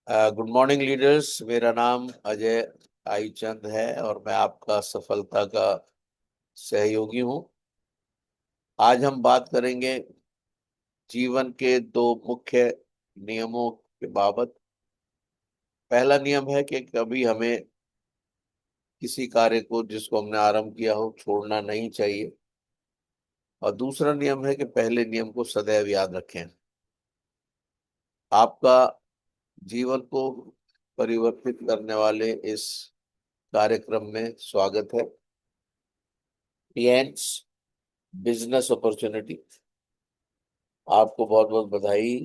Good morning leaders. मेरा नाम अजय आई चंद है और मैं आपका सफलता का सहयोगी हूं। आज हम बात करेंगे जीवन के दो मुख्य नियमों के बाबत। पहला नियम है कि कभी हमें किसी कार्य को जिसको हमने आरंभ किया हो छोड़ना नहीं चाहिए। और दूसरा नियम है कि पहले नियम को सदैव याद रखें। आपका जीवन को परिवर्तित करने वाले इस कार्यक्रम में स्वागत है। टिएन्स बिजनेस अपॉर्चुनिटी। आपको बहुत बहुत बधाई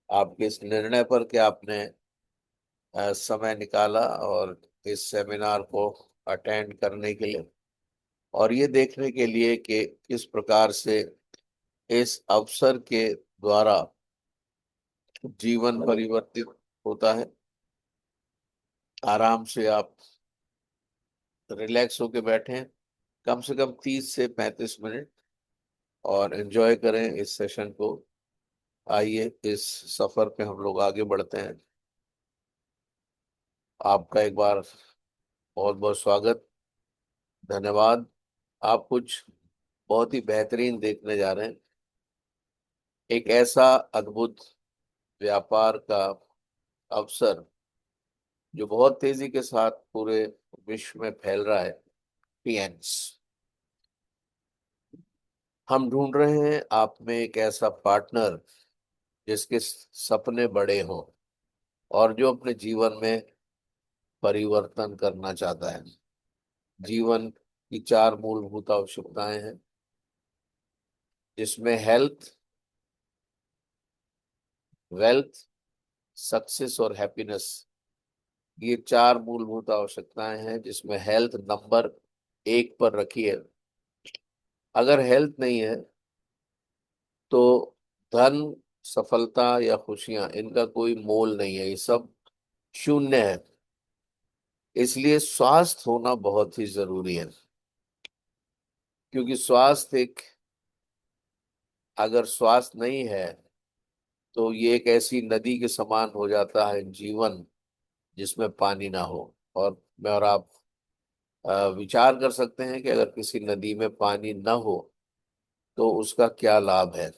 आपके इस निर्णय पर कि आपने समय निकाला और इस सेमिनार को अटेंड करने के लिए और ये देखने के लिए कि किस प्रकार से इस अवसर के द्वारा जीवन परिवर्तित होता है। आराम से आप रिलैक्स होके बैठें, कम से कम 30 से 35 मिनट, और एंजॉय करें इस सेशन को। आइए इस सफर पे हम लोग आगे बढ़ते हैं। आपका एक बार बहुत बहुत स्वागत, धन्यवाद। आप कुछ बहुत ही बेहतरीन देखने जा रहे हैं। एक ऐसा अद्भुत व्यापार का अवसर जो बहुत तेजी के साथ पूरे विश्व में फैल रहा है। टिएन्स। हम ढूंढ रहे हैं आप में एक ऐसा पार्टनर जिसके सपने बड़े हों और जो अपने जीवन में परिवर्तन करना चाहता है। जीवन की चार मूलभूत आवश्यकताएं हैं जिसमें हेल्थ, वेल्थ, सक्सेस और हैप्पीनेस, ये चार मूलभूत आवश्यकताएं हैं जिसमें हेल्थ नंबर 1 पर रखी है। अगर हेल्थ नहीं है तो धन, सफलता या खुशियां, इनका कोई मोल नहीं है, ये सब शून्य है। इसलिए स्वास्थ्य होना बहुत ही जरूरी है, क्योंकि स्वास्थ्य एक, अगर स्वास्थ्य नहीं है तो ये एक ऐसी नदी के समान हो जाता है जीवन जिसमें पानी ना हो। और मैं और आप विचार कर सकते हैं कि अगर किसी नदी में पानी न हो तो उसका क्या लाभ है।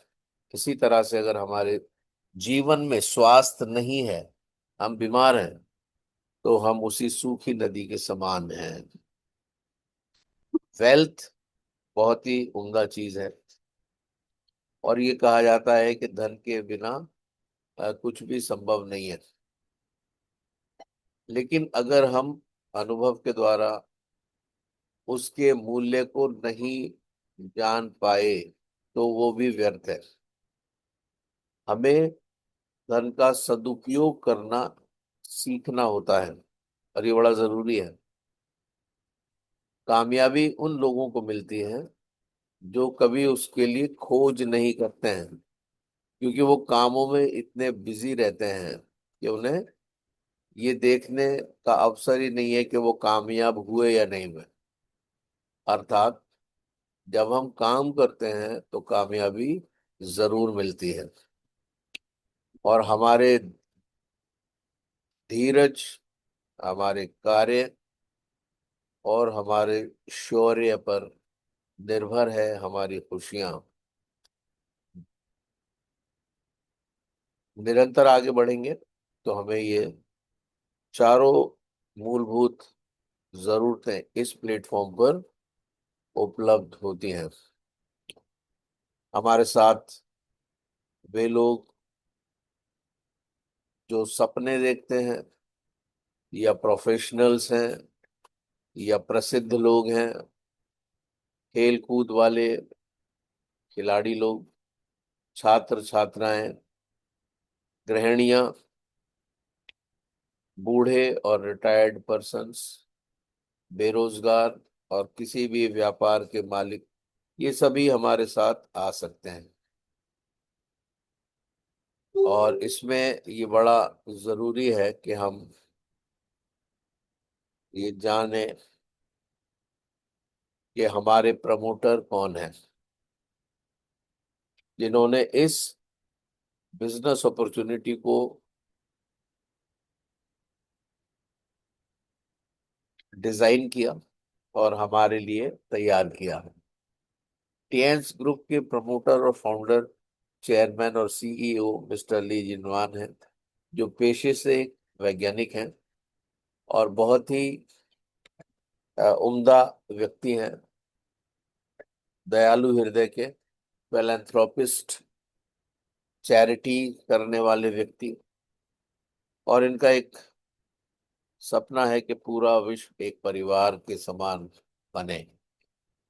इसी तरह से अगर हमारे जीवन में स्वास्थ्य नहीं है, हम बीमार हैं, तो हम उसी सूखी नदी के समान हैं। वेल्थ बहुत ही उम्दा चीज है और ये कहा जाता है कि धन के बिना कुछ भी संभव नहीं है। लेकिन अगर हम अनुभव के द्वारा उसके मूल्य को नहीं जान पाए तो वो भी व्यर्थ है। हमें धन का सदुपयोग करना सीखना होता है और ये बड़ा जरूरी है। कामयाबी उन लोगों को मिलती है जो कभी उसके लिए खोज नहीं करते हैं, क्योंकि वो कामों में इतने बिजी रहते हैं कि उन्हें ये देखने का अवसर ही नहीं है कि वो कामयाब हुए या नहीं हुए। अर्थात जब हम काम करते हैं तो कामयाबी जरूर मिलती है और हमारे धीरज, हमारे कार्य और हमारे शौर्य पर निर्भर है हमारी खुशियां। निरंतर आगे बढ़ेंगे तो हमें ये चारों मूलभूत जरूरतें इस प्लेटफॉर्म पर उपलब्ध होती हैं। हमारे साथ वे लोग जो सपने देखते हैं, या प्रोफेशनल्स हैं, या प्रसिद्ध लोग हैं, खेल कूद वाले खिलाड़ी लोग, छात्र छात्राएं, गृहिणियां, बूढ़े और रिटायर्ड पर्सन्स, बेरोजगार और किसी भी व्यापार के मालिक, ये सभी हमारे साथ आ सकते हैं। और इसमें ये बड़ा जरूरी है कि हम ये जाने कि हमारे प्रमोटर कौन है, जिन्होंने इस बिजनेस अपॉर्चुनिटी को डिजाइन किया और हमारे लिए तैयार किया है। टीएंस ग्रुप के प्रमोटर और फाउंडर, चेयरमैन और सीईओ मिस्टर ली जिनवान हैं, जो पेशे से एक वैज्ञानिक हैं और बहुत ही उम्दा व्यक्ति हैं, दयालु हृदय के, फिलैंथ्रोपिस्ट, चैरिटी करने वाले व्यक्ति। और इनका एक सपना है कि पूरा विश्व एक परिवार के समान बने,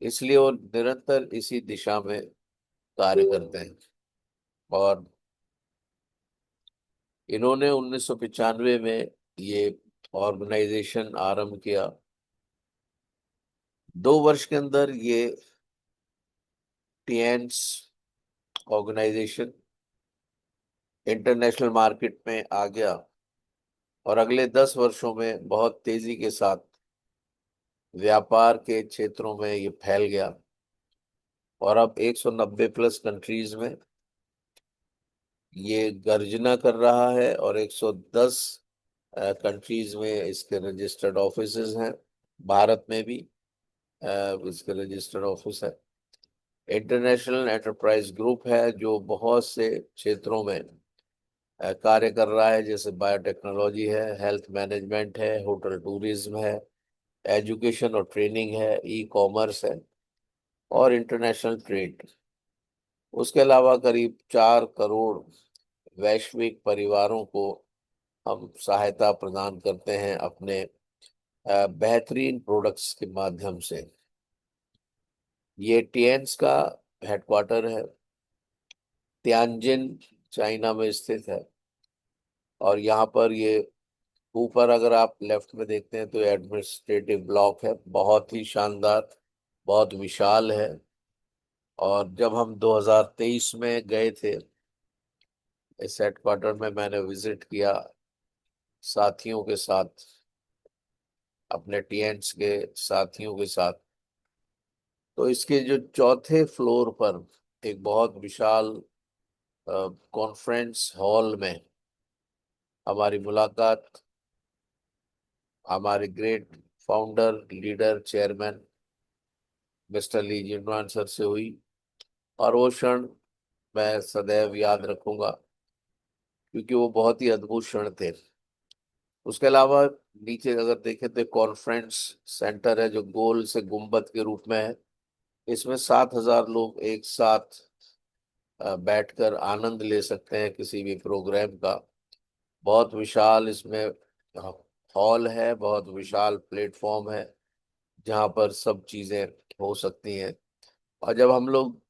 इसलिए वो निरंतर इसी दिशा में कार्य करते हैं। और इन्होंने 1995 में ये ऑर्गेनाइजेशन आरंभ किया। 2 वर्ष के अंदर ये टीएंस ऑर्गेनाइजेशन इंटरनेशनल मार्केट में आ गया और अगले 10 वर्षों में बहुत तेजी के साथ व्यापार के क्षेत्रों में ये फैल गया और अब 190 प्लस कंट्रीज में ये गर्जना कर रहा है और 110 कंट्रीज में इसके रजिस्टर्ड ऑफिसेज हैं। भारत में भी इसके रजिस्टर्ड ऑफिस है। इंटरनेशनल एंटरप्राइज ग्रुप है जो बहुत से क्षेत्रों में कार्य कर रहा है, जैसे बायोटेक्नोलॉजी है, हेल्थ मैनेजमेंट है, होटल टूरिज्म है, एजुकेशन और ट्रेनिंग है, ई कॉमर्स है और इंटरनेशनल ट्रेड। उसके अलावा करीब 4 करोड़ वैश्विक परिवारों को हम सहायता प्रदान करते हैं अपने बेहतरीन प्रोडक्ट्स के माध्यम से। ये टीएंस का हेडक्वार्टर है, तियानजिन चाइना में स्थित है। और यहाँ पर ये ऊपर अगर आप लेफ्ट में देखते हैं तो एडमिनिस्ट्रेटिव ब्लॉक है, बहुत ही शानदार, बहुत विशाल है। और जब हम 2023 में गए थे इस हेडक्वार्टर में, मैंने विजिट किया साथियों के साथ, अपने टीएंस के साथियों के साथ। तो इसके जो चौथे फ्लोर पर एक बहुत विशाल कॉन्फ्रेंस हॉल में हमारी मुलाकात हमारे great founder, leader, chairman mister Lee Jinwan sir से हुई। और वो क्षण मैं सदैव याद रखूंगा क्योंकि वो बहुत ही अद्भुत क्षण थे। उसके अलावा नीचे अगर देखें तो कॉन्फ्रेंस सेंटर है जो गोल से गुंबद के रूप में है। इसमें 7,000 लोग एक साथ बैठकर आनंद ले सकते हैं किसी भी प्रोग्राम का। बहुत विशाल इसमें हॉल है, बहुत विशाल प्लेटफॉर्म है जहाँ पर सब चीजें हो सकती हैं। और जब हम लोग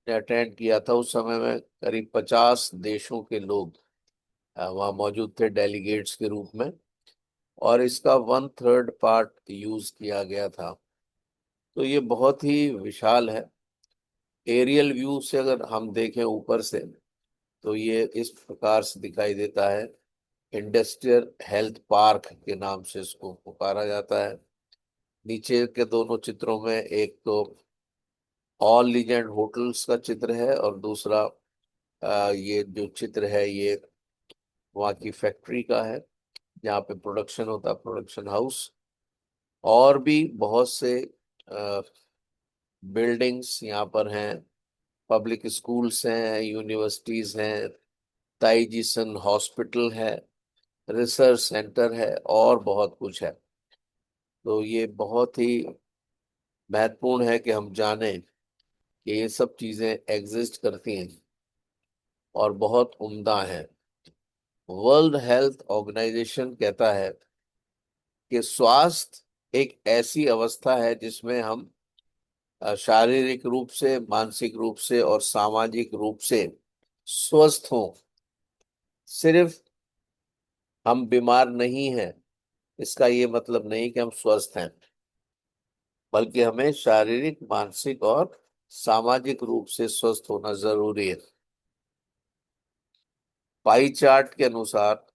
ने अटेंड किया था उस समय में करीब 50 देशों के लोग वहाँ मौजूद थे डेलीगेट्स के रूप में। और इसका 1/3 पार्ट यूज किया गया था। तो ये बहुत ही विशाल है। एरियल व्यू से अगर हम देखें ऊपर से तो ये इस प्रकार से दिखाई देता है। इंडस्ट्रियल हेल्थ पार्क के नाम से इसको पुकारा जाता है। नीचे के दोनों चित्रों में एक तो ऑल लीजेंड होटल्स का चित्र है और दूसरा ये जो चित्र है ये वहाँ की फैक्ट्री का है जहाँ पे प्रोडक्शन होता है, प्रोडक्शन हाउस। और भी बहुत से बिल्डिंग्स यहाँ पर हैं, पब्लिक स्कूल्स हैं, यूनिवर्सिटीज हैं, ताइजीसन हॉस्पिटल है, रिसर्च सेंटर है और बहुत कुछ है। तो ये बहुत ही महत्वपूर्ण है कि हम जानें कि ये सब चीजें एग्जिस्ट करती हैं और बहुत उम्दा हैं। वर्ल्ड हेल्थ ऑर्गेनाइजेशन कहता है कि स्वास्थ्य एक ऐसी अवस्था है जिसमें हम शारीरिक रूप से, मानसिक रूप से और सामाजिक रूप से स्वस्थ हों। सिर्फ हम बीमार नहीं हैं इसका ये मतलब नहीं कि हम स्वस्थ हैं, बल्कि हमें शारीरिक, मानसिक और सामाजिक रूप से स्वस्थ होना जरूरी है। पाई चार्ट के अनुसार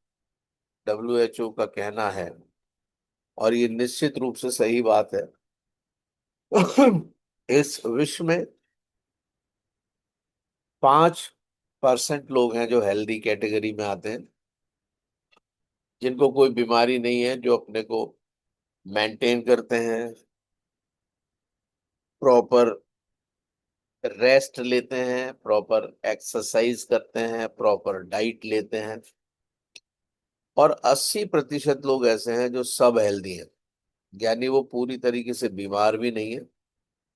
डब्ल्यूएचओ का कहना है, और ये निश्चित रूप से सही बात है, इस विश्व में 5% लोग हैं जो हेल्दी कैटेगरी में आते हैं, जिनको कोई बीमारी नहीं है, जो अपने को मेंटेन करते हैं, प्रॉपर रेस्ट लेते हैं, प्रॉपर एक्सरसाइज करते हैं, प्रॉपर डाइट लेते हैं। और 80% लोग ऐसे हैं जो सब हेल्दी हैं, यानी वो पूरी तरीके से बीमार भी नहीं है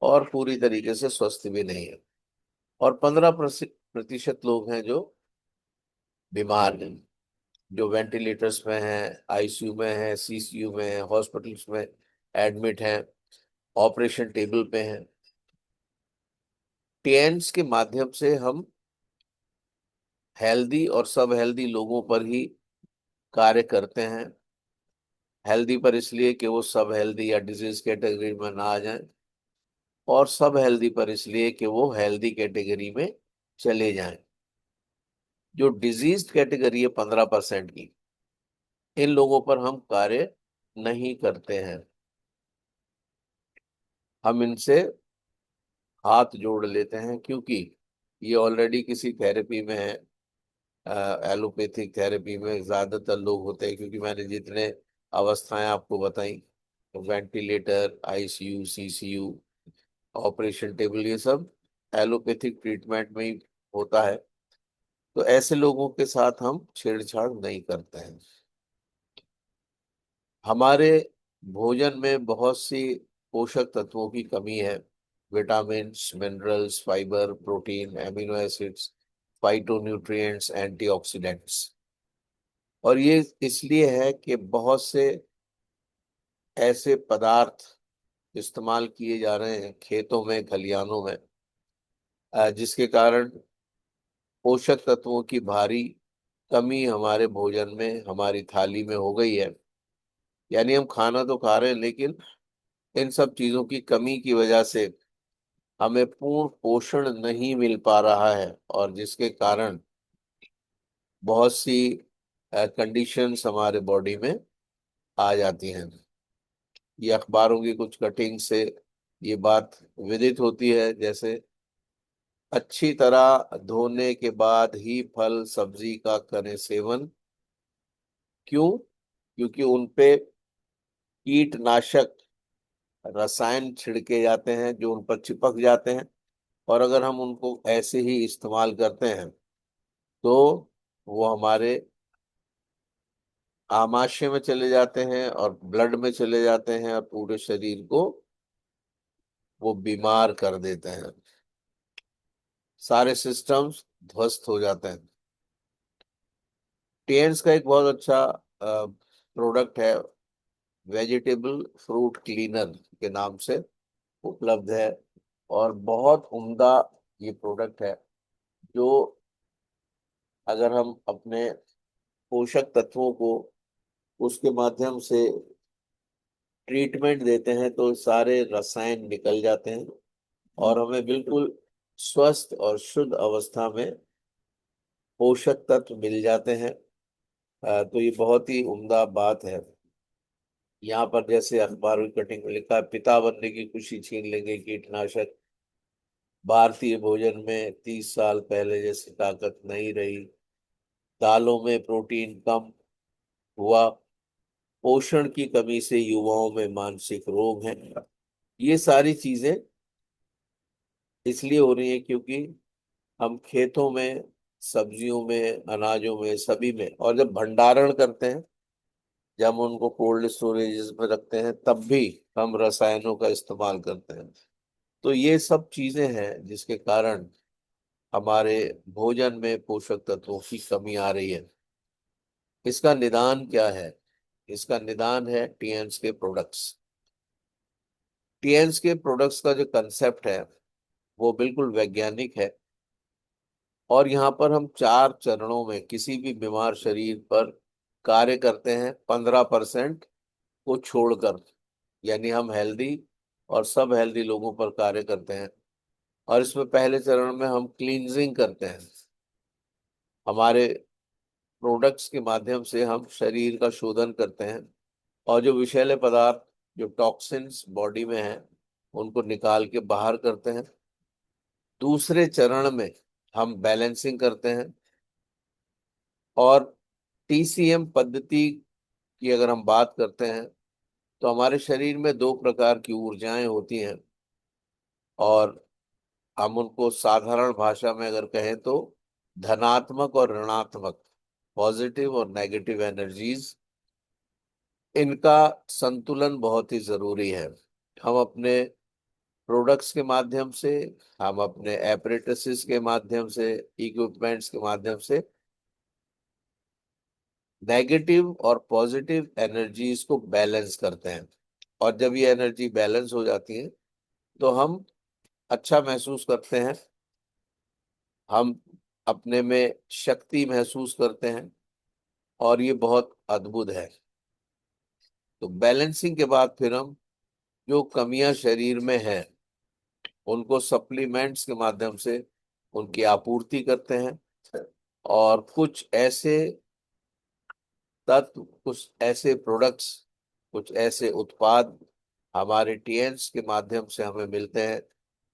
और पूरी तरीके से स्वस्थ भी नहीं है। और 15% लोग हैं जो बीमार हैं, जो वेंटिलेटर्स में हैं, आईसीयू में हैं, सीसीयू में हैं, हॉस्पिटल्स में एडमिट हैं, ऑपरेशन टेबल पे हैं। टेंस के माध्यम से हम हेल्दी और सब हेल्दी लोगों पर ही कार्य करते हैं। हेल्दी पर इसलिए कि वो सब हेल्दी या डिजीज कैटेगरी में ना आ जाएं, और सब हेल्दी पर इसलिए कि वो हेल्दी कैटेगरी में चले जाएं। जो डिजीज कैटेगरी है 15% की, इन लोगों पर हम कार्य नहीं करते हैं। हम इनसे हाथ जोड़ लेते हैं, क्योंकि ये ऑलरेडी किसी थेरेपी में है। एलोपैथिक थेरेपी में ज्यादातर लोग होते हैं, क्योंकि मैंने जितने अवस्थाएं आपको बताई, ventilator, ICU, CCU, operation table, ये सब एलोपैथिक ट्रीटमेंट में ही होता है। तो ऐसे लोगों के साथ हम छेड़छाड़ नहीं करते हैं। हमारे भोजन में बहुत सी पोषक तत्वों की कमी है। Vitamins, minerals, fibre, protein, amino acids, phytonutrients, antioxidants. और ये इसलिए है कि बहुत से ऐसे पदार्थ इस्तेमाल किए जा रहे हैं खेतों में, खलिहानों में, जिसके कारण पोषक तत्वों की भारी कमी हमारे भोजन में, हमारी थाली में हो गई है। यानी हम खाना तो खा रहे हैं, लेकिन इन सब चीजों की कमी की वजह से हमें पूर्ण पोषण नहीं मिल पा रहा है, और जिसके कारण बहुत सी कंडीशंस हमारे बॉडी में आ जाती हैं। ये अखबारों की कुछ कटिंग से ये बात विदित होती है, जैसे अच्छी तरह धोने के बाद ही फल सब्जी का करें सेवन। क्यों? क्योंकि उन पे कीटनाशक रसायन छिड़के जाते हैं जो उन पर चिपक जाते हैं। और अगर हम उनको ऐसे ही इस्तेमाल करते हैं तो वो हमारे आमाशय में चले जाते हैं और ब्लड में चले जाते हैं, और पूरे शरीर को वो बीमार कर देते हैं। सारे सिस्टम्स ध्वस्त हो जाते हैं। टेंस का एक बहुत अच्छा प्रोडक्ट है, वेजिटेबल फ्रूट क्लीनर के नाम से उपलब्ध है। और बहुत उम्दा ये प्रोडक्ट है, जो अगर हम अपने पोषक तत्वों को उसके माध्यम से ट्रीटमेंट देते हैं तो सारे रसायन निकल जाते हैं, और हमें बिल्कुल स्वस्थ और शुद्ध अवस्था में पोषक तत्व मिल जाते हैं। तो ये बहुत ही उम्दा बात है। यहाँ पर जैसे अखबार की कटिंग में लिखा है, पिता बनने की खुशी छीन लेंगे कीटनाशक, भारतीय भोजन में 30 साल पहले जैसी ताकत नहीं रही, दालों में प्रोटीन कम हुआ, पोषण की कमी से युवाओं में मानसिक रोग हैं। ये सारी चीजें इसलिए हो रही है क्योंकि हम खेतों में, सब्जियों में, अनाजों में, सभी में, और जब भंडारण करते हैं, जब हम उनको कोल्ड स्टोरेज में रखते हैं, तब भी हम रसायनों का इस्तेमाल करते हैं। तो ये सब चीजें हैं जिसके कारण हमारे भोजन में पोषक तत्वों की कमी आ रही है। इसका निदान क्या है? इसका निदान है टीएनस के प्रोडक्ट्स। टीएनस के प्रोडक्ट्स का जो कंसेप्ट है वो बिल्कुल वैज्ञानिक है। और यहाँ पर हम 4 चरणों में किसी भी बीमार शरीर पर कार्य करते हैं, 15% को छोड़कर। यानी हम हेल्दी और सब हेल्दी लोगों पर कार्य करते हैं। और इसमें पहले चरण में हम क्लींजिंग करते हैं। हमारे प्रोडक्ट्स के माध्यम से हम शरीर का शोधन करते हैं, और जो विषैले पदार्थ, जो टॉक्सिन्स बॉडी में हैं, उनको निकाल के बाहर करते हैं। दूसरे चरण में हम बैलेंसिंग करते हैं। और टीसीएम पद्धति की अगर हम बात करते हैं तो हमारे शरीर में दो प्रकार की ऊर्जाएं होती हैं, और हम उनको साधारण भाषा में अगर कहें तो धनात्मक और ऋणात्मक, पॉजिटिव और नेगेटिव एनर्जीज, इनका संतुलन बहुत ही जरूरी है। हम अपने प्रोडक्ट्स के माध्यम से, हम अपने एपरेटसेस के माध्यम से, इक्विपमेंट्स के माध्यम से नेगेटिव और पॉजिटिव एनर्जीज को बैलेंस करते हैं। और जब ये एनर्जी बैलेंस हो जाती है तो हम अच्छा महसूस करते हैं, हम अपने में शक्ति महसूस करते हैं, और ये बहुत अद्भुत है। तो बैलेंसिंग के बाद फिर हम जो कमियां शरीर में हैं उनको सप्लीमेंट्स के माध्यम से उनकी आपूर्ति करते हैं, और कुछ ऐसे तत्व, कुछ ऐसे प्रोडक्ट्स, कुछ ऐसे उत्पाद हमारे टीएन्स के माध्यम से हमें मिलते हैं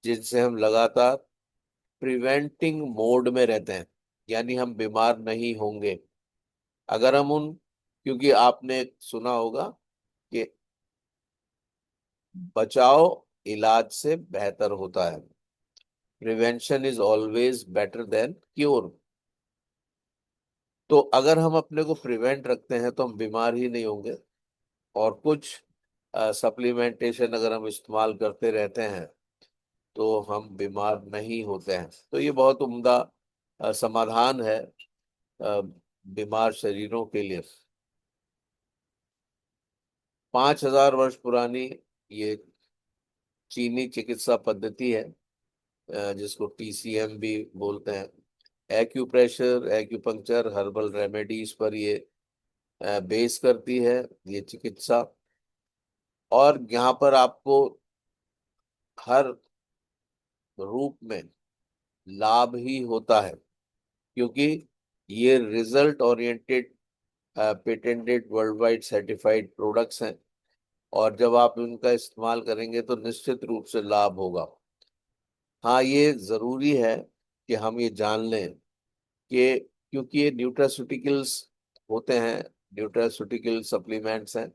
जिनसे हम लगातार प्रिवेंटिंग मोड में रहते हैं, यानी हम बीमार नहीं होंगे अगर हम उन, क्योंकि आपने सुना होगा कि बचाव इलाज से बेहतर होता है। Prevention is always better than cure. तो अगर हम अपने को प्रिवेंट रखते हैं तो हम बीमार ही नहीं होंगे। और कुछ सप्लीमेंटेशन अगर हम इस्तेमाल करते रहते हैं तो हम बीमार नहीं होते हैं। तो ये बहुत उम्दा समाधान है बीमार शरीरों के लिए। 5,000 वर्ष पुरानी ये चीनी चिकित्सा पद्धति है, जिसको टीसीएम भी बोलते हैं। एक्यूप्रेशर, एक्यूपंक्चर, हर्बल रेमेडीज पर ये बेस करती है ये चिकित्सा। और यहाँ पर आपको हर रूप में लाभ ही होता है, क्योंकि ये result oriented, patented, world wide certified products हैं। और जब आप इनका इस्तेमाल करेंगे तो निश्चित रूप से लाभ होगा। हाँ, ये जरूरी है कि हम ये जान लें कि क्योंकि ये न्यूट्रास्यूटिकल्स होते हैं, न्यूट्रास्यूटिकल सप्लीमेंट्स हैं,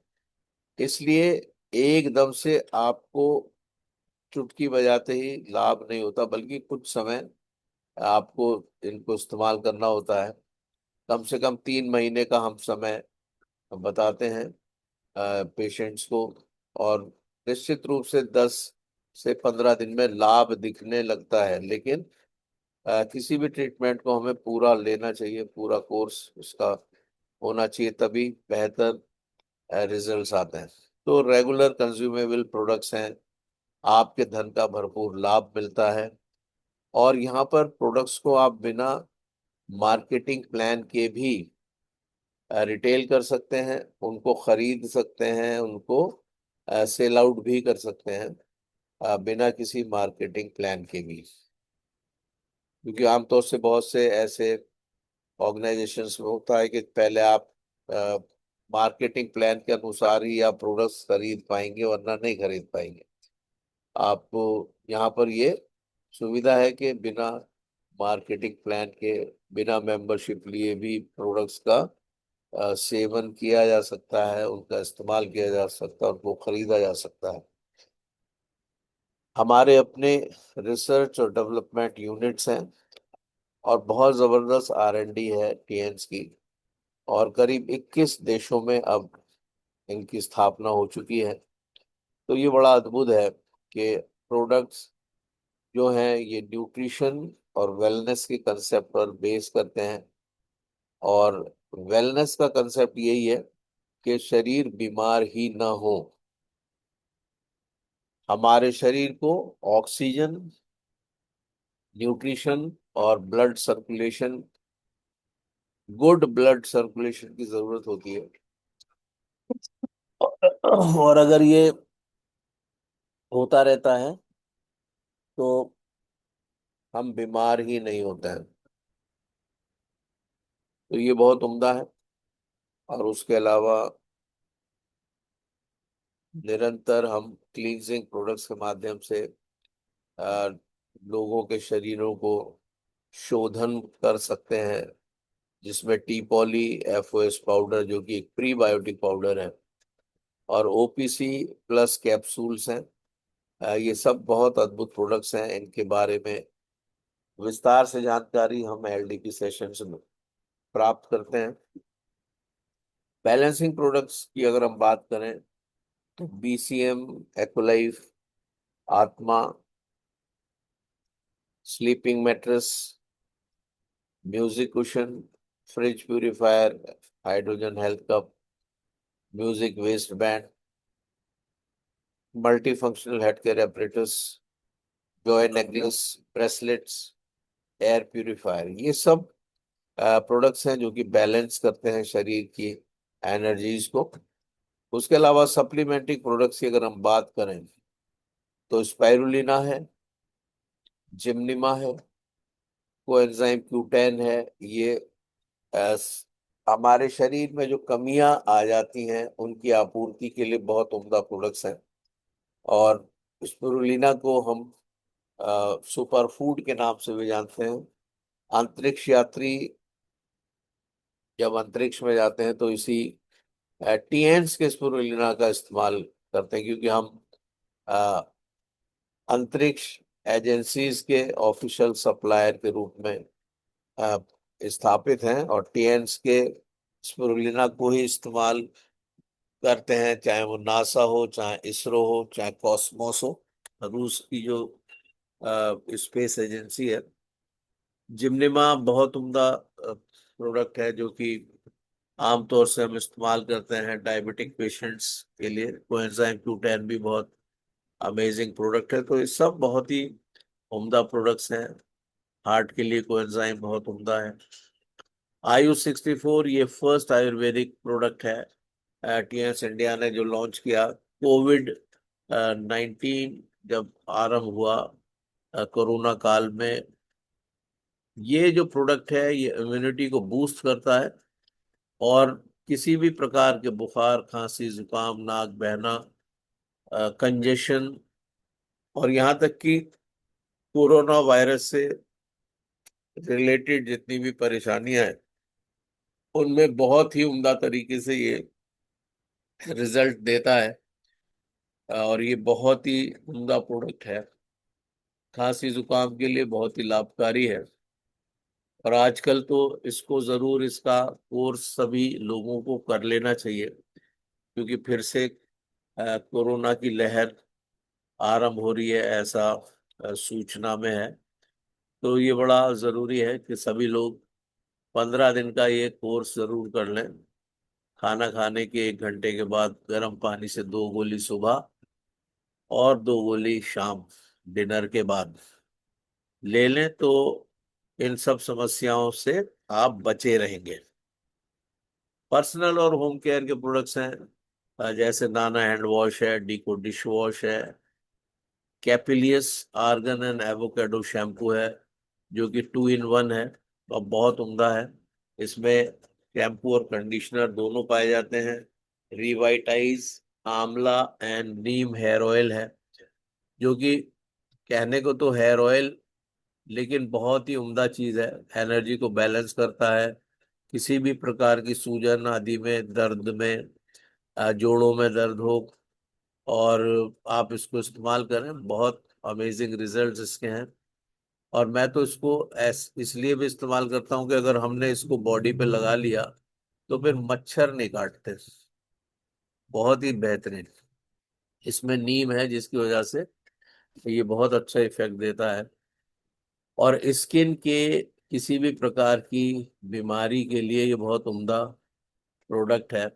इसलिए एकदम से आपको चुटकी बजाते ही लाभ नहीं होता, बल्कि कुछ समय आपको इनको इस्तेमाल करना होता है। कम से कम 3 महीने का हम समय बताते हैं पेशेंट्स को। और निश्चित रूप से 10 से 15 दिन में लाभ दिखने लगता है, लेकिन किसी भी ट्रीटमेंट को हमें पूरा लेना चाहिए, पूरा कोर्स उसका होना चाहिए, तभी बेहतर रिजल्ट्स आते हैं। तो रेगुलर कंज्यूमेबल प्रोडक्ट्स हैं, आपके धन का भरपूर लाभ मिलता है। और यहाँ पर प्रोडक्ट्स को आप बिना मार्केटिंग प्लान के भी रिटेल कर सकते हैं, उनको खरीद सकते हैं, उनको सेल आउट भी कर सकते हैं बिना किसी मार्केटिंग प्लान के भी। क्योंकि आमतौर से बहुत से ऐसे ऑर्गेनाइजेशंस में होता है कि पहले आप मार्केटिंग प्लान के अनुसार ही आप प्रोडक्ट्स खरीद पाएंगे, वरना नहीं खरीद पाएंगे। आपको यहाँ पर ये सुविधा है कि बिना मार्केटिंग प्लान के, बिना मेंबरशिप लिए भी प्रोडक्ट्स का सेवन किया जा सकता है, उनका इस्तेमाल किया जा सकता है, उनको खरीदा जा सकता है। हमारे अपने रिसर्च और डेवलपमेंट यूनिट्स हैं, और बहुत जबरदस्त आर एंड डी है टीएन्स की। और करीब 21 देशों में अब इनकी स्थापना हो चुकी है। तो ये बड़ा अद्भुत है कि प्रोडक्ट्स जो हैं ये न्यूट्रिशन और वेलनेस के कंसेप्ट पर बेस करते हैं। और वेलनेस का कंसेप्ट यही है कि शरीर बीमार ही ना हो। हमारे शरीर को ऑक्सीजन, न्यूट्रिशन और blood circulation, good blood circulation की जरूरत होती है। और अगर ये होता रहता है तो हम बीमार ही नहीं होते हैं। तो ये बहुत उम्दा है। और उसके अलावा निरंतर हम क्लींजिंग प्रोडक्ट्स के माध्यम से अ, लोगों के शरीरों को शोधन कर सकते हैं, जिसमें टी पॉली एफओएस पाउडर, जो कि एक प्रीबायोटिक पाउडर है, और ओपीसी प्लस कैप्सूल्स हैं। ये सब बहुत अद्भुत प्रोडक्ट्स हैं। इनके बारे में विस्तार से जानकारी हम एलडीपी सेशंस में प्राप्त करते हैं। बैलेंसिंग प्रोडक्ट्स की अगर हम बात करें तो बीसीएम, एक्वलाइफ, आत्मा, sleeping mattress, music cushion, fridge purifier, hydrogen health cup, music waste band, multi functional head care apparatus, Joy necklace, bracelets, air purifier, ये सब प्रोडक्ट्स हैं जो कि बैलेंस करते हैं शरीर की एनर्जीज को। उसके अलावा सप्लीमेंट्री प्रोडक्ट्स की अगर हम बात करें तो स्पाइरुलिना है, जिम्निमा है, कोएंजाइम Q10 है। ये अस- हमारे शरीर में जो कमियां आ जाती हैं उनकी आपूर्ति के लिए बहुत उम्दा प्रोडक्ट्स हैं। और स्पिरुलिना को हम सुपर फूड के नाम से भी जानते हैं। अंतरिक्ष यात्री जब अंतरिक्ष में जाते हैं तो इसी टीएंस के स्पिरुलिना का इस्तेमाल करते हैं, क्योंकि हम अ, अंतरिक्ष एजेंसीज के ऑफिशियल सप्लायर के रूप में अ, स्थापित हैं और टीएंस के स्पिरुलिना को ही इस्तेमाल करते हैं, चाहे वो नासा हो, चाहे इसरो हो, चाहे कॉस्मोस हो, रूस की जो स्पेस एजेंसी है। जिम्निमा बहुत उम्दा प्रोडक्ट है जो कि आमतौर से हम इस्तेमाल करते हैं डायबिटिक पेशेंट्स के लिए। कोएंजाइम Q10 भी बहुत अमेजिंग प्रोडक्ट है। तो ये सब बहुत ही उम्दा प्रोडक्ट्स हैं। हार्ट के लिए कोएंजाइम बहुत उम्दा है। आयु 64 ये फर्स्ट आयुर्वेदिक प्रोडक्ट है टीएस इंडिया ने जो लॉन्च किया। कोविड 19 जब आरंभ हुआ कोरोना काल में, ये जो प्रोडक्ट है ये इम्यूनिटी को बूस्ट करता है और किसी भी प्रकार के बुखार, खांसी, जुकाम, नाक बहना, कंजेशन और यहाँ तक कि कोरोना वायरस से रिलेटेड जितनी भी परेशानियां हैं उनमें बहुत ही उम्दा तरीके से ये रिजल्ट देता है। और ये बहुत ही उम्दा प्रोडक्ट है, खांसी जुकाम के लिए बहुत ही लाभकारी है। और आजकल तो इसको जरूर, इसका कोर्स सभी लोगों को कर लेना चाहिए, क्योंकि फिर से कोरोना की लहर आरंभ हो रही है, ऐसा सूचना में है। तो ये बड़ा जरूरी है कि सभी लोग 15 दिन का ये कोर्स जरूर कर लें। खाना खाने के 1 घंटे के बाद गर्म पानी से 2 गोली सुबह और 2 गोली शाम डिनर के बाद ले लें तो इन सब समस्याओं से आप बचे रहेंगे। पर्सनल और होम केयर के प्रोडक्ट्स हैं जैसे नाना हैंड वॉश है, डीको डिश वॉश है, कैपिलियस आर्गन एंड एवोकेडो शैम्पू है जो कि 2 in 1 है और बहुत उम्दा है। इसमें शैम्पू और कंडीशनर दोनों पाए जाते हैं। रिवाइटाइज आंवला एंड नीम हेयर ऑयल है जो कि कहने को तो हेयर ऑयल, लेकिन बहुत ही उम्दा चीज है। एनर्जी को बैलेंस करता है। किसी भी प्रकार की सूजन आदि में, दर्द में, जोड़ों में दर्द हो और आप इसको इस्तेमाल करें, बहुत अमेजिंग रिजल्ट्स इसके हैं। और मैं तो इसको इसलिए भी इस्तेमाल करता हूँ कि अगर हमने इसको बॉडी पे लगा लिया तो फिर मच्छर नहीं काटते। बहुत ही बेहतरीन इसमें नीम है जिसकी वजह से ये बहुत अच्छा इफेक्ट देता है। और स्किन के किसी भी प्रकार की बीमारी के लिए ये बहुत उम्दा प्रोडक्ट है।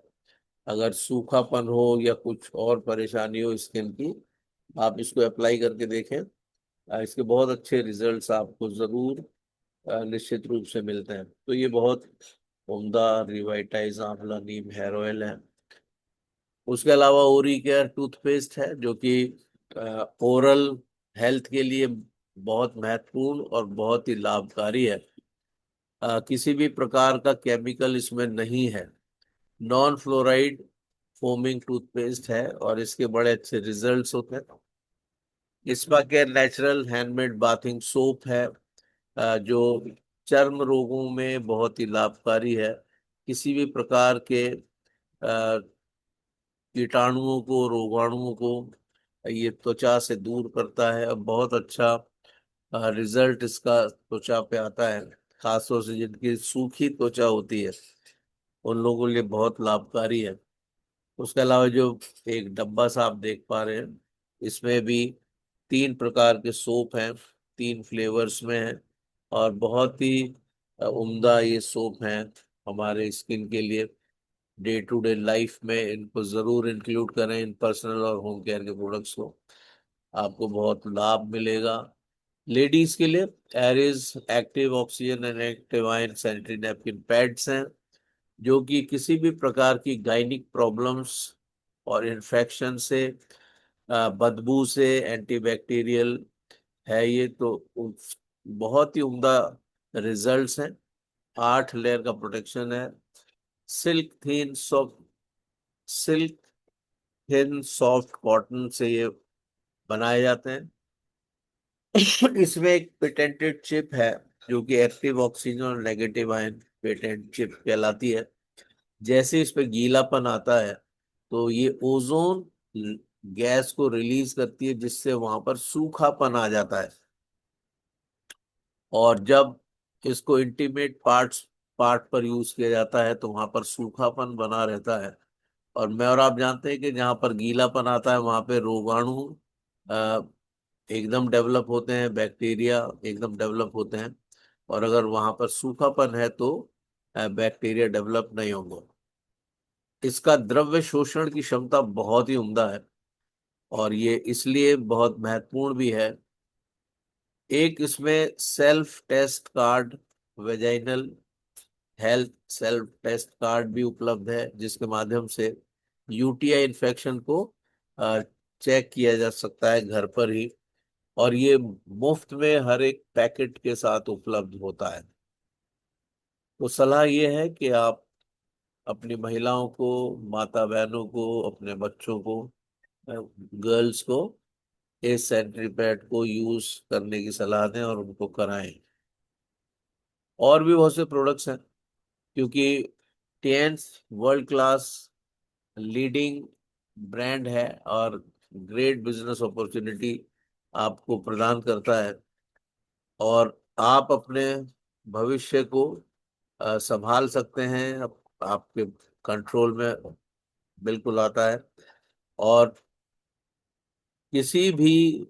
अगर सूखापन हो या कुछ और परेशानी हो स्किन की, आप इसको अप्लाई करके देखें। इसके बहुत अच्छे रिजल्ट्स आपको जरूर निश्चित रूप से मिलते हैं। तो ये बहुत उम्दा रिवाइटाइज आंवला नीम हेयर ऑयल है। उसके अलावा ओरी केयर टूथपेस्ट है जो कि ओरल हेल्थ के लिए बहुत महत्वपूर्ण और बहुत ही लाभकारी है। किसी भी प्रकार का केमिकल इसमें नहीं है। नॉन फ्लोराइड फोमिंग टूथपेस्ट है और इसके बड़े अच्छे रिजल्ट्स होते हैं। Spa care natural handmade bathing soap है जो चर्म रोगों में बहुत ही लाभकारी है। किसी भी प्रकार के कीटाणुओं को, रोगाणुओं को ये त्वचा से दूर करता है। और बहुत अच्छा रिजल्ट इसका त्वचा पे आता है। खासतौर से जिनकी सूखी त्वचा होती है उन लोगों के लिए बहुत लाभकारी है। उसके अलावा जो एक डब्बा सा आप देख पा रहे हैं, इसमें भी 3 प्रकार के सोप हैं, 3 फ्लेवर्स में हैं। और बहुत ही उम्दा ये सोप हैं हमारे स्किन के लिए। डे टू डे लाइफ में इनको जरूर इंक्लूड करें, इन पर्सनल और होम केयर के प्रोडक्ट्स को, आपको बहुत लाभ मिलेगा। लेडीज के लिए एरिज active oxygen and active ion sanitary napkin pads हैं, जो कि किसी भी प्रकार की गायनिक प्रॉब्लम्स और इन्फेक्शन से, बदबू से एंटीबैक्टीरियल है ये तो बहुत ही उम्दा रिजल्ट्स हैं। 8 लेयर का प्रोटेक्शन है। Silk thin soft silk thin soft cotton से ये बनाए जाते हैं। इसमें एक पेटेंटेड चिप है जो कि एक्टिव ऑक्सीजन और नेगेटिव आयन पेटेंट चिप कहलाती है। जैसे इस पे गीलापन आता है तो ये ओजोन गैस को रिलीज करती है, जिससे वहां पर सूखापन आ जाता है। और जब इसको इंटीमेट पार्ट पर यूज किया जाता है तो वहां पर सूखापन बना रहता है। और मैं और आप जानते हैं कि जहाँ पर गीलापन आता है वहां पे रोगाणु अ, एकदम डेवलप होते हैं, बैक्टीरिया एकदम डेवलप होते हैं। और अगर वहां पर सूखापन है तो बैक्टीरिया डेवलप नहीं होंगे। इसका द्रव्य शोषण की क्षमता बहुत ही उम्दा है और ये इसलिए बहुत महत्वपूर्ण भी है। एक इसमें self test card, vaginal health self test card भी उपलब्ध है, जिसके माध्यम से यूटीआई इन्फेक्शन को चेक किया जा सकता है घर पर ही। और ये मुफ्त में हर एक पैकेट के साथ उपलब्ध होता है। तो सलाह ये है कि आप अपनी महिलाओं को, माता बहनों को, अपने बच्चों को, गर्ल्स को इस सैनिटरी पैड को यूज करने की सलाह दें और उनको कराएं। और भी बहुत से प्रोडक्ट्स हैं, क्योंकि Tiens world class leading brand है और ग्रेट बिजनेस अपॉर्चुनिटी आपको प्रदान करता है। और आप अपने भविष्य को संभाल सकते हैं, आपके कंट्रोल में बिल्कुल आता है। और किसी भी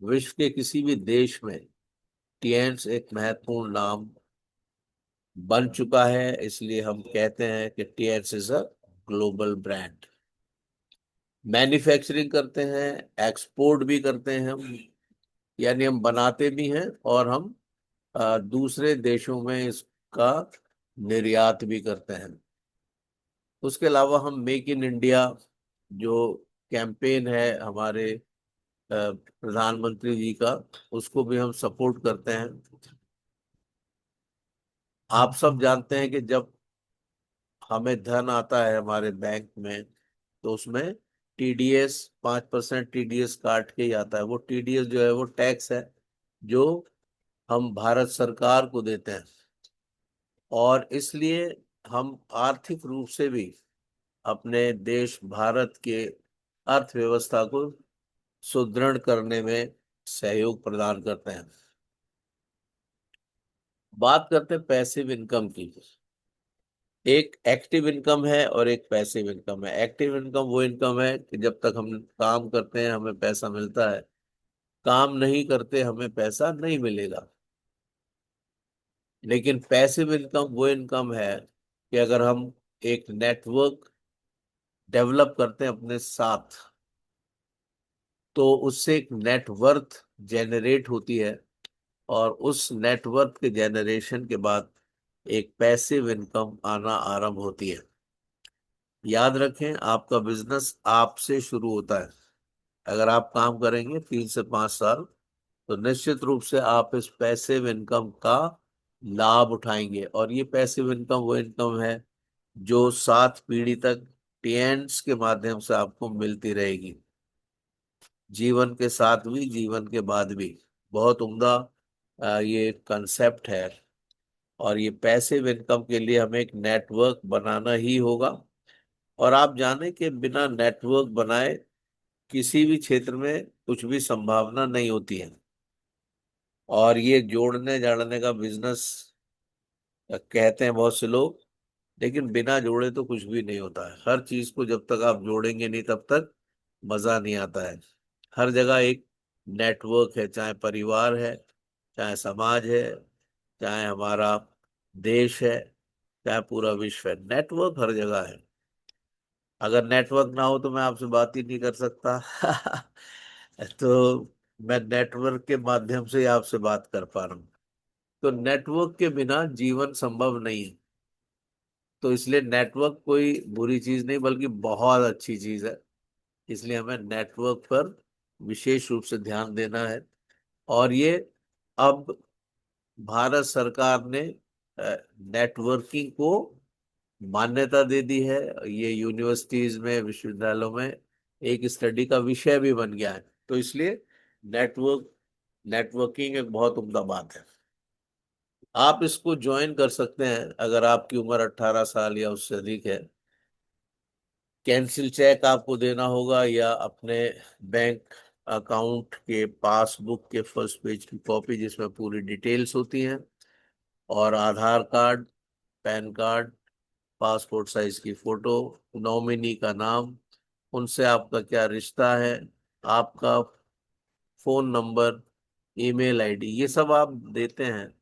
विश्व के किसी भी देश में टीएंस एक महत्वपूर्ण नाम बन चुका है, इसलिए हम कहते हैं कि Tiens is a global brand. Manufacturing करते हैं, एक्सपोर्ट भी करते हैं हम, यानी हम बनाते भी हैं और हम दूसरे देशों में इसका निर्यात भी करते हैं। उसके अलावा हम मेक इन इंडिया जो कैंपेन है हमारे प्रधानमंत्री जी का, उसको भी हम सपोर्ट करते हैं। आप सब जानते हैं कि जब हमें धन आता है हमारे बैंक में तो उसमें टीडीएस 5% टीडीएस काट के ही आता है। वो टीडीएस जो है वो टैक्स है जो हम भारत सरकार को देते हैं। और इसलिए हम आर्थिक रूप से भी अपने देश भारत के अर्थव्यवस्था को सुदृढ़ करने में सहयोग प्रदान करते हैं। बात करते हैं पैसिव इनकम की। एक एक्टिव इनकम है और एक पैसिव इनकम है। एक्टिव इनकम वो इनकम है कि जब तक हम काम करते हैं हमें पैसा मिलता है, काम नहीं करते हमें पैसा नहीं मिलेगा। लेकिन पैसिव इनकम वो इनकम है कि अगर हम एक नेटवर्क डेवलप करते हैं अपने साथ तो उससे एक नेटवर्थ जनरेट होती है। और उस नेटवर्थ के जनरेशन के बाद एक पैसिव इनकम आना आरंभ होती है। याद रखें, आपका बिजनेस आपसे शुरू होता है। अगर आप काम करेंगे 3 से 5 साल तो निश्चित रूप से आप इस पैसिव इनकम का लाभ उठाएंगे। और ये पैसिव इनकम वो इनकम है जो 7 पीढ़ी तक टेंट्स के माध्यम से आपको मिलती रहेगी, जीवन के साथ भी जीवन के बाद भी। बहुत उम्दा ये कंसेप्ट है। और ये पैसिव इनकम के लिए हमें एक नेटवर्क बनाना ही होगा। और आप जाने कि बिना नेटवर्क बनाए किसी भी क्षेत्र में कुछ भी संभावना नहीं होती है। और ये जोड़ने जाड़ने का बिजनेस कहते हैं बहुत से लोग, लेकिन बिना जोड़े तो कुछ भी नहीं होता है। हर चीज को जब तक आप जोड़ेंगे नहीं तब तक मजा नहीं आता है। हर जगह एक नेटवर्क है, चाहे परिवार है, चाहे समाज है, चाहे हमारा देश है, चाहे पूरा विश्व है, नेटवर्क हर जगह है। अगर नेटवर्क ना हो तो मैं आपसे बात ही नहीं कर सकता। तो मैं नेटवर्क के माध्यम से ही आपसे बात कर पा रहा हूँ। तो नेटवर्क के बिना जीवन संभव नहीं है। तो इसलिए नेटवर्क कोई बुरी चीज नहीं बल्कि बहुत अच्छी चीज है। इसलिए हमें नेटवर्क पर विशेष रूप से ध्यान देना है। और ये अब भारत सरकार ने नेटवर्किंग को मान्यता दे दी है। ये यूनिवर्सिटीज में, विश्वविद्यालयों में एक स्टडी का विषय भी बन गया है। तो इसलिए नेटवर्किंग एक बहुत उम्दा बात है। आप इसको ज्वाइन कर सकते हैं अगर आपकी उम्र 18 साल या उससे अधिक है। कैंसिल चेक आपको देना होगा या अपने बैंक अकाउंट के पासबुक के फर्स्ट पेज की कॉपी जिसमें पूरी डिटेल्स होती हैं, और Aadhaar card, PAN card, passport size की फोटो, नॉमिनी का नाम, उनसे आपका क्या रिश्ता है, आपका फोन नंबर, ईमेल आईडी, ये सब आप देते हैं।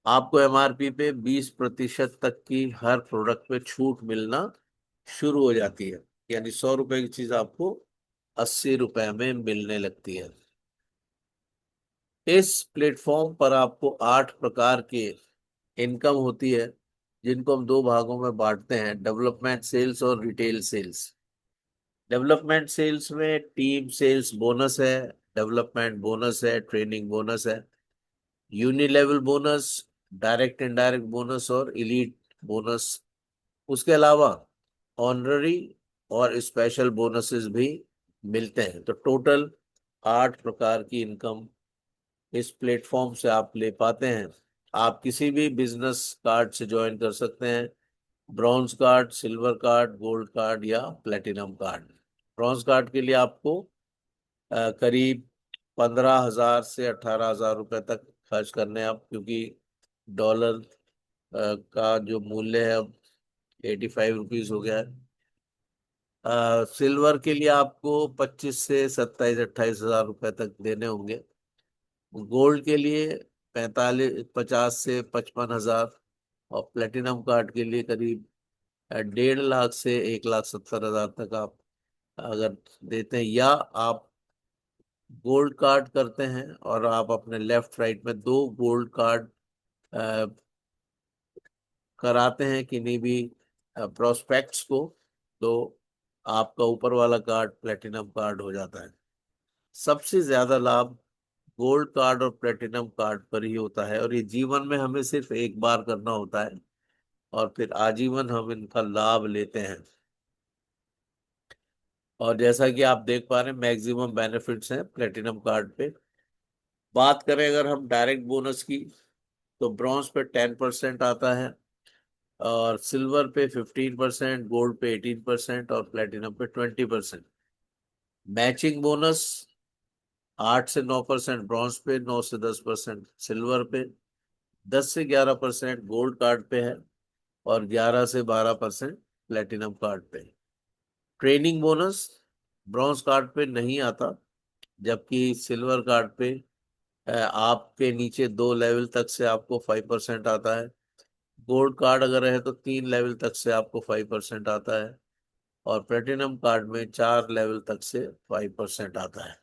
आपको एमआरपी पे 20% तक की हर प्रोडक्ट पे छूट मिलना शुरू हो जाती है। यानी 100 रुपए की चीज आपको 80 रुपए में मिलने लगती है। इस प्लेटफॉर्म पर आपको 8 प्रकार के इनकम होती है, जिनको हम दो भागों में बांटते हैं, डेवलपमेंट सेल्स और रिटेल सेल्स। डेवलपमेंट सेल्स में टीम सेल्स बोनस है, डेवलपमेंट बोनस है, ट्रेनिंग बोनस है, यूनिलेवल बोनस, डायरेक्ट इनडायरेक्ट बोनस और इलीट बोनस। उसके अलावा ऑनररी और स्पेशल बोनसेस भी मिलते हैं। तो टोटल 8 प्रकार की इनकम इस प्लेटफॉर्म से आप ले पाते हैं। आप किसी भी बिजनेस कार्ड से ज्वाइन कर सकते हैं, bronze card, silver card, gold card या प्लेटिनम कार्ड। ब्रॉन्ज कार्ड के लिए आपको करीब 15,000 से 18,000 रुपए तक खर्च करने हैं आप, क्योंकि डॉलर का जो मूल्य है अब 85 रुपीज हो गया है। सिल्वर के लिए आपको 25 से 27 28 हजार रुपए तक देने होंगे। गोल्ड के लिए 50 से 55 हजार, और प्लेटिनम कार्ड के लिए करीब 1.5 लाख से 1,70,000 तक आप अगर देते हैं, या आप गोल्ड कार्ड करते हैं और आप अपने लेफ्ट राइट में दो गोल्ड कार्ड कराते हैं किन्हीं भी प्रोस्पेक्ट्स को, तो आपका ऊपर वाला कार्ड प्लेटिनम कार्ड हो जाता है। सबसे ज्यादा लाभ गोल्ड कार्ड और प्लेटिनम कार्ड पर ही होता है, और ये जीवन में हमें सिर्फ एक बार करना होता है और फिर आजीवन हम इनका लाभ लेते हैं। और जैसा कि आप देख पा रहे हैं, मैक्सिमम बेनिफिट्स हैं प्लेटिनम कार्ड पे। बात करें अगर हम डायरेक्ट बोनस की, तो ब्रॉन्ज पे 10% आता है, और सिल्वर पे 15%, गोल्ड पे 18% और प्लेटिनम पे 20%। मैचिंग बोनस 8 से 9% ब्रॉन्ज पे, 9 से 10% सिल्वर पे, 10 से 11% गोल्ड कार्ड पे है, और 11 से 12% प्लेटिनम कार्ड पे। ट्रेनिंग बोनस ब्रॉन्ज कार्ड पे नहीं आता, जबकि सिल्वर कार्ड पे आपके नीचे 2 लेवल तक से आपको 5% आता है। गोल्ड कार्ड अगर है तो 3 लेवल तक से आपको 5% आता है, और प्लेटिनम कार्ड में 4 लेवल तक से 5% आता है।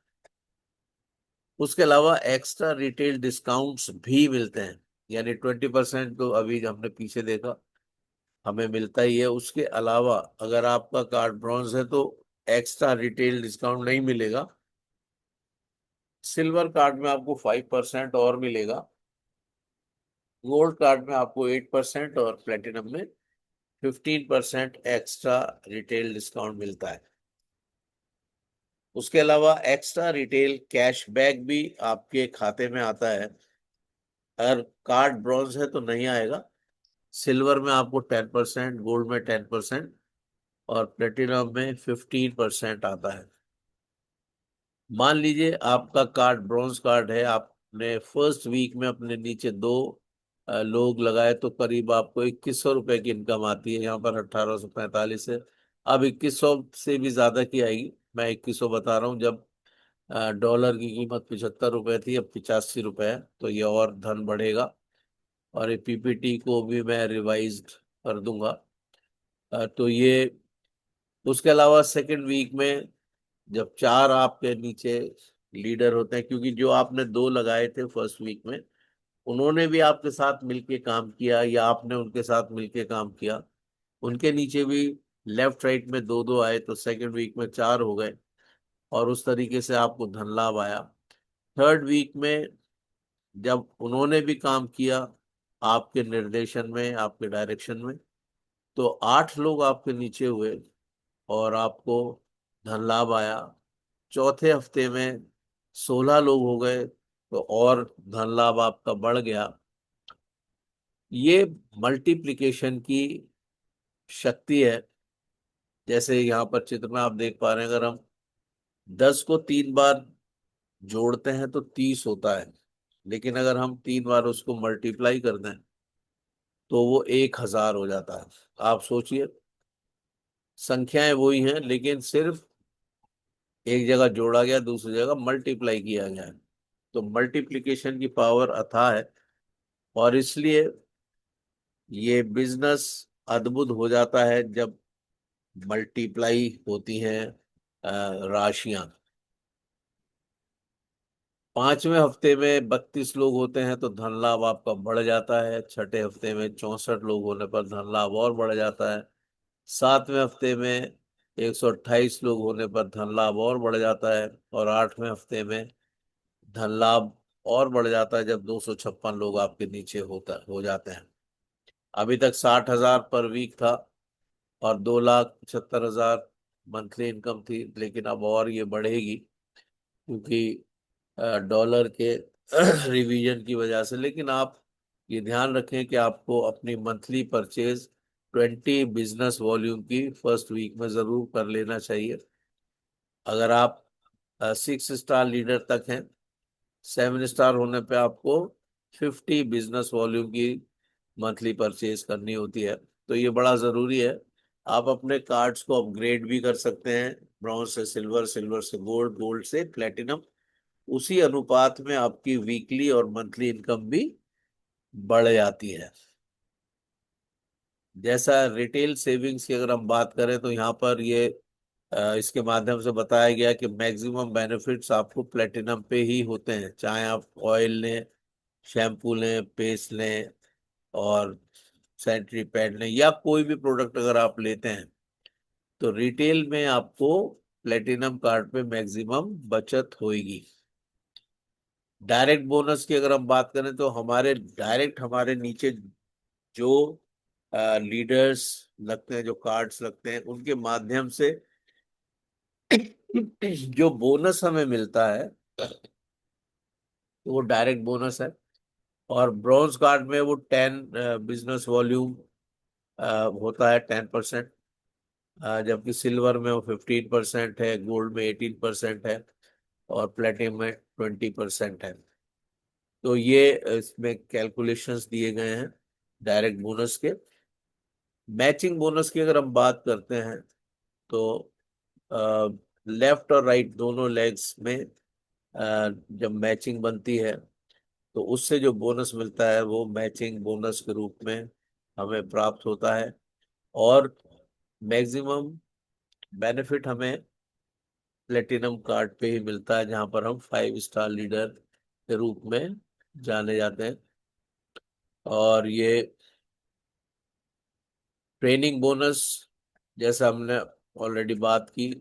उसके अलावा एक्स्ट्रा रिटेल डिस्काउंट्स भी मिलते हैं। यानी 20% तो अभी हमने पीछे देखा हमें मिलता ही है। उसके अलावा अगर आपका कार्ड ब्रॉन्ज है तो एक्स्ट्रा रिटेल डिस्काउंट नहीं मिलेगा। सिल्वर कार्ड में आपको 5% और मिलेगा, गोल्ड कार्ड में आपको 8% और प्लेटिनम में 15% एक्स्ट्रा रिटेल डिस्काउंट मिलता है। उसके अलावा एक्स्ट्रा रिटेल कैशबैक भी आपके खाते में आता है। अगर कार्ड ब्रॉन्ज है तो नहीं आएगा। सिल्वर में आपको 10%, गोल्ड में 10%, और प्लेटिनम में 15% आता है। मान लीजिए आपका कार्ड ब्रॉन्ज कार्ड है, आपने फर्स्ट वीक में अपने नीचे दो लोग लगाए तो करीब आपको 2100 रुपए की इनकम आती है। यहाँ पर 1845 है। अब 2100 से भी ज्यादा की आएगी, मैं 2100 बता रहा हूँ। जब डॉलर की कीमत 75 रुपए थी, अब 85 रुपए है, तो ये और धन बढ़ेगा। और ये पीपीटी को भी मैं रिवाइज्ड कर दूंगा। तो ये, उसके अलावा सेकेंड वीक में जब चार आपके नीचे लीडर होते हैं, क्योंकि जो आपने दो लगाए थे फर्स्ट वीक में, उन्होंने भी आपके साथ मिलके काम किया या आपने उनके साथ मिलके काम किया, उनके नीचे भी लेफ्ट राइट में दो दो आए तो सेकंड वीक में चार हो गए, और उस तरीके से आपको धन लाभ आया। थर्ड वीक में जब उन्होंने भी काम किया आपके निर्देशन में, आपके डायरेक्शन में, तो 8 लोग आपके नीचे हुए और आपको धन लाभ आया। चौथे हफ्ते में 16 लोग हो गए तो और धन लाभ आपका बढ़ गया। ये मल्टीप्लिकेशन की शक्ति है। जैसे यहाँ पर चित्र में आप देख पा रहे हैं, अगर हम 10 को 3 बार जोड़ते हैं तो 30 होता है, लेकिन अगर हम 3 बार उसको मल्टीप्लाई कर दें तो वो 1000 हो जाता है। आप सोचिए, संख्याएं वही हैं लेकिन सिर्फ एक जगह जोड़ा गया, दूसरी जगह मल्टीप्लाई किया गया है। तो मल्टीप्लिकेशन की पावर अथाह है, और इसलिए ये बिजनेस अद्भुत हो जाता है जब मल्टीप्लाई होती हैं राशियां। पांचवें हफ्ते में 32 लोग होते हैं तो धन लाभ आपका बढ़ जाता है। छठे हफ्ते में 64 लोग होने पर धन लाभ और बढ़ जाता है। सातवें हफ्ते में 128 लोग होने पर धन लाभ और बढ़ जाता है। और आठवें हफ्ते में धन लाभ और बढ़ जाता है जब 256 लोग आपके नीचे हो जाते हैं। अभी तक 60,000 पर वीक था और 2,75,000 मंथली इनकम थी, लेकिन अब और ये बढ़ेगी क्योंकि डॉलर के रिवीजन की वजह से। लेकिन आप ये ध्यान रखें कि आपको अपनी मंथली परचेज 20 बिजनेस वॉल्यूम की फर्स्ट वीक में जरूर कर लेना चाहिए। अगर आप 6 स्टार लीडर तक हैं, 7 स्टार होने पे आपको 50 बिजनेस वॉल्यूम की मंथली परचेज करनी होती है। तो ये बड़ा जरूरी है। आप अपने कार्ड्स को अपग्रेड भी कर सकते हैं, ब्रॉन्ज से सिल्वर, सिल्वर से गोल्ड, गोल्ड से प्लेटिनम। उसी अनुपात में आपकी वीकली और मंथली इनकम भी बढ़ जाती है। जैसा रिटेल सेविंग्स की अगर हम बात करें तो यहाँ पर ये इसके माध्यम से बताया गया कि मैक्सिमम बेनिफिट्स आपको प्लेटिनम पे ही होते हैं। चाहे आप ऑयल लें, शैम्पू लें, पेस्ट लें, और सैनिटरी पैड लें, या कोई भी प्रोडक्ट अगर आप लेते हैं, तो रिटेल में आपको प्लेटिनम कार्ड पे मैक्सिमम बचत होगी। डायरेक्ट बोनस की अगर हम बात करें तो हमारे नीचे जो लीडर्स लगते हैं, जो कार्ड्स लगते हैं, उनके माध्यम से जो बोनस हमें मिलता है वो डायरेक्ट बोनस है। और ब्रॉन्ज कार्ड में वो 10 बिजनेस वॉल्यूम होता है, 10%। जबकि सिल्वर में वो 15% है, गोल्ड में 18% है, और प्लेटिनम में 20% है। तो ये इसमें कैलकुलेशंस दिए गए हैं डायरेक्ट बोनस के। मैचिंग बोनस की अगर हम बात करते हैं तो लेफ्ट और राइट दोनों लेग्स में जब मैचिंग बनती है तो उससे जो बोनस मिलता है वो मैचिंग बोनस के रूप में हमें प्राप्त होता है। और मैक्सिमम बेनिफिट हमें प्लेटिनम कार्ड पे ही मिलता है, जहां पर हम 5 स्टार लीडर के रूप में जाने जाते हैं। और ये ट्रेनिंग बोनस, जैसा हमने ऑलरेडी बात की,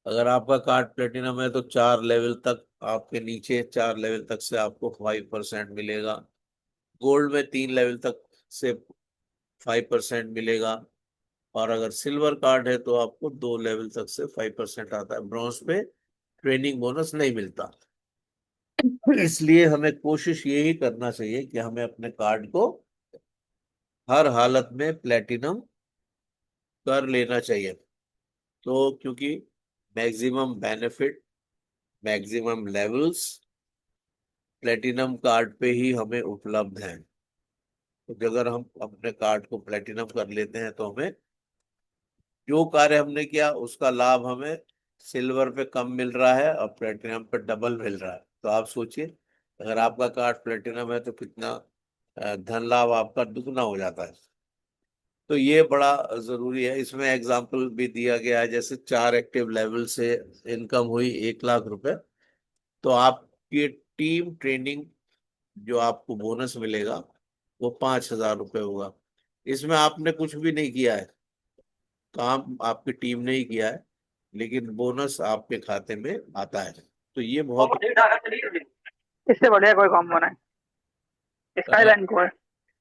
अगर आपका कार्ड प्लेटिनम है तो 4 लेवल तक, आपके नीचे 4 लेवल तक से आपको 5% मिलेगा। गोल्ड में 3 लेवल तक से 5% मिलेगा। और अगर सिल्वर कार्ड है तो आपको 2 लेवल तक से 5% आता है। ब्रॉन्ज पे ट्रेनिंग बोनस नहीं मिलता। इसलिए हमें कोशिश यही करना चाहिए कि हमें अपने कार्ड को हर हालत में प्लेटिनम कर लेना चाहिए। तो क्योंकि maximum benefit, maximum levels platinum card पे ही हमें उपलब्ध हैं। तो अगर हम अपने कार्ड को प्लेटिनम कर लेते हैं तो हमें जो कार्य हमने किया उसका लाभ हमें सिल्वर पे कम मिल रहा है और प्लेटिनम पे डबल मिल रहा है। तो आप सोचिए, अगर आपका कार्ड प्लेटिनम है तो कितना धन लाभ आपका दुगना हो जाता है। तो ये बड़ा जरूरी है। इसमें एग्जाम्पल भी दिया गया है, जैसे 4 एक्टिव लेवल से इनकम हुई 1 लाख रुपए, तो आपकी टीम ट्रेनिंग जो आपको बोनस मिलेगा वो 5,000 रुपये होगा। इसमें आपने कुछ भी नहीं किया है, काम आपकी टीम ने ही किया है, लेकिन बोनस आपके खाते में आता है। तो ये बहुत इससे बढ़िया कोई काम होना है। अ, स्काईलाइन को है।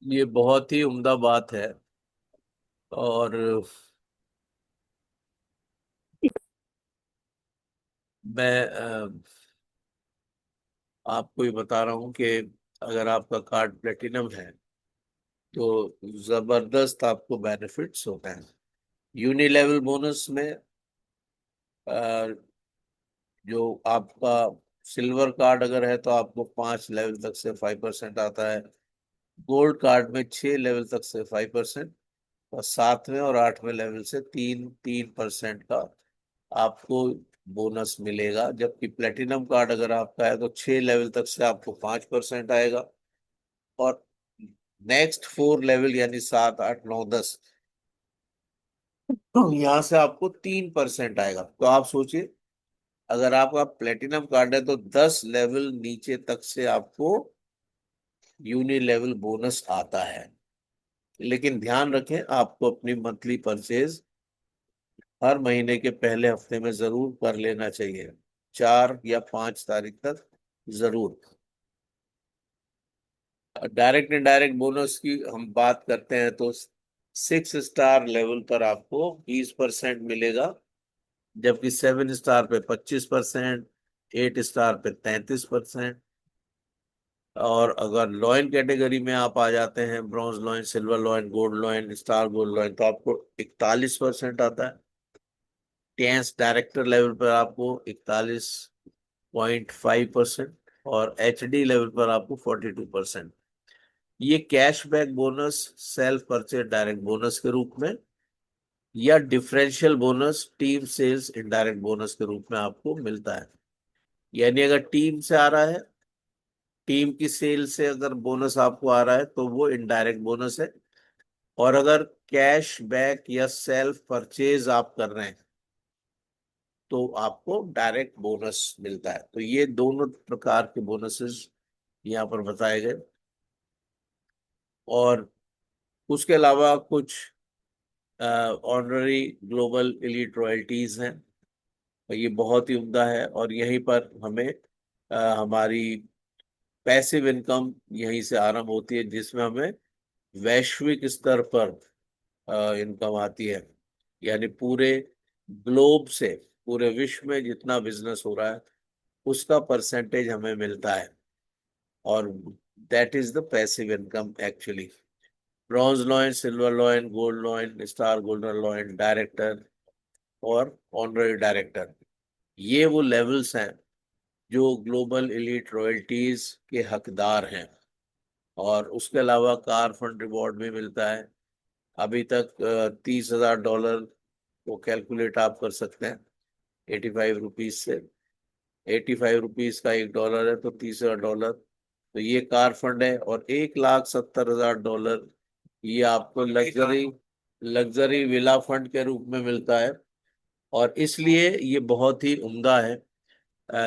ये बहुत ही उम्दा बात है। और मैं आपको ये बता रहा हूँ कि अगर आपका कार्ड प्लेटिनम है तो जबरदस्त आपको बेनिफिट्स होते हैं। यूनि लेवल बोनस में अ, जो आपका सिल्वर कार्ड अगर है तो आपको 5 लेवल तक से 5% आता है। गोल्ड कार्ड में 6 लेवल तक से 5%, और 7वें और 8वें लेवल से 3-3% का आपको बोनस मिलेगा। जबकि प्लेटिनम कार्ड अगर आपका है तो 6 लेवल तक से आपको 5% आएगा, और नेक्स्ट 4 लेवल यानी 7, 8, 9, 10, तो यहाँ से आपको 3% आएगा। तो आप सोचिए, अगर आपका प्लेटिनम कार्ड है तो 10 लेवल नीचे तक से आपको यूनि लेवल बोनस आता है। लेकिन ध्यान रखें, आपको अपनी मंथली परचेज हर महीने के पहले हफ्ते में जरूर कर लेना चाहिए, 4 या 5 तारीख तक जरूर। डायरेक्ट इनडायरेक्ट बोनस की हम बात करते हैं तो 6 स्टार लेवल पर आपको 20% मिलेगा, जबकि 7 स्टार पे 25%, 8 स्टार पे 33%, और अगर लॉइन कैटेगरी में आप आ जाते हैं, bronze lion, silver lion, gold lion, star gold lion, तो आपको 41% आता है। टेंस डायरेक्टर लेवल पर आपको 41.5%, और HD लेवल पर आपको 42%। ये cashback bonus self purchase direct bonus के रूप में या differential bonus team sales indirect bonus के रूप में आपको मिलता है। यानी अगर टीम से आ रहा है, टीम की सेल से अगर बोनस आपको आ रहा है तो वो इनडायरेक्ट बोनस है। और अगर कैश बैक या सेल्फ परचेज आप कर रहे हैं तो आपको डायरेक्ट बोनस मिलता है। तो ये दोनों प्रकार के बोनसेस यहाँ पर बताए गए। और उसके अलावा कुछ ऑनररी ग्लोबल एलीट रॉयल्टीज हैं, और ये बहुत ही उम्दा है। और यहीं पर हमें हमारी पैसिव इनकम यहीं से आरंभ होती है, जिसमें हमें वैश्विक स्तर पर इनकम आती है। यानी पूरे ग्लोब से, पूरे विश्व में जितना बिजनेस हो रहा है उसका परसेंटेज हमें मिलता है। और that is the passive income actually. Bronze lion, silver lion, gold lion, star golden lion, director और ऑनररी डायरेक्टर, ये वो लेवल्स हैं जो ग्लोबल एलीट रॉयल्टीज के हकदार हैं। और उसके अलावा कार फंड रिवॉर्ड भी मिलता है। अभी तक $30,000 को कैलकुलेट आप कर सकते हैं 85 रुपीज से। 85 रुपीज का $1 है तो $30,000। तो ये कार फंड है। और $1,70,000 ये आपको लग्जरी लग्जरी विला फंड के रूप में मिलता है। और इसलिए ये बहुत ही उम्दा है।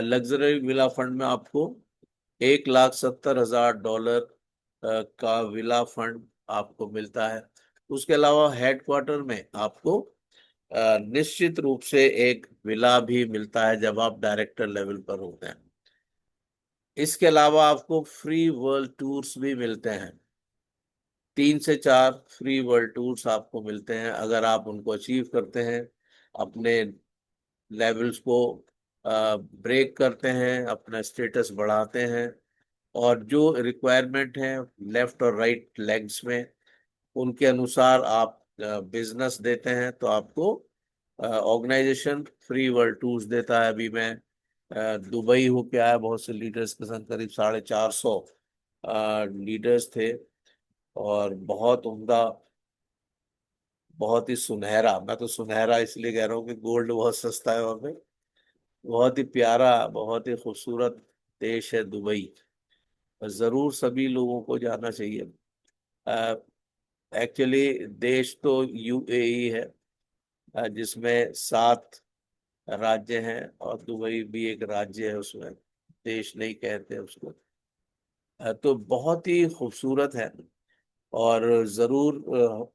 लग्जरी विला फंड में आपको $1,70,000 का विला फंड आपको मिलता है। उसके अलावा हेडक्वार्टर में आपको निश्चित रूप से एक विला भी मिलता है जब आप डायरेक्टर लेवल पर होते हैं। इसके अलावा आपको फ्री वर्ल्ड टूर्स भी मिलते हैं। 3 से 4 फ्री वर्ल्ड टूर्स आपको मिलते हैं अगर आप उनको अचीव करते हैं, अपने लेवल्स को ब्रेक करते हैं, अपना स्टेटस बढ़ाते हैं। और जो रिक्वायरमेंट है लेफ्ट और राइट लेग्स में, उनके अनुसार आप बिजनेस देते हैं तो आपको ऑर्गेनाइजेशन फ्री वर्ल्ड टूर्स देता है। अभी मैं दुबई होके आया बहुत से लीडर्स के संग, करीब 450 लीडर्स थे। और बहुत उम्दा, बहुत ही सुनहरा, मैं तो सुनहरा इसलिए कह रहा हूँ कि गोल्ड बहुत सस्ता है वहाँ पे। बहुत ही प्यारा, बहुत ही खूबसूरत देश है दुबई। जरूर सभी लोगों को जाना चाहिए। एक्चुअली देश तो यूएई है, जिसमें 7 राज्य हैं और दुबई भी एक राज्य है उसमें, देश नहीं कहते उसको। तो बहुत ही खूबसूरत है। और जरूर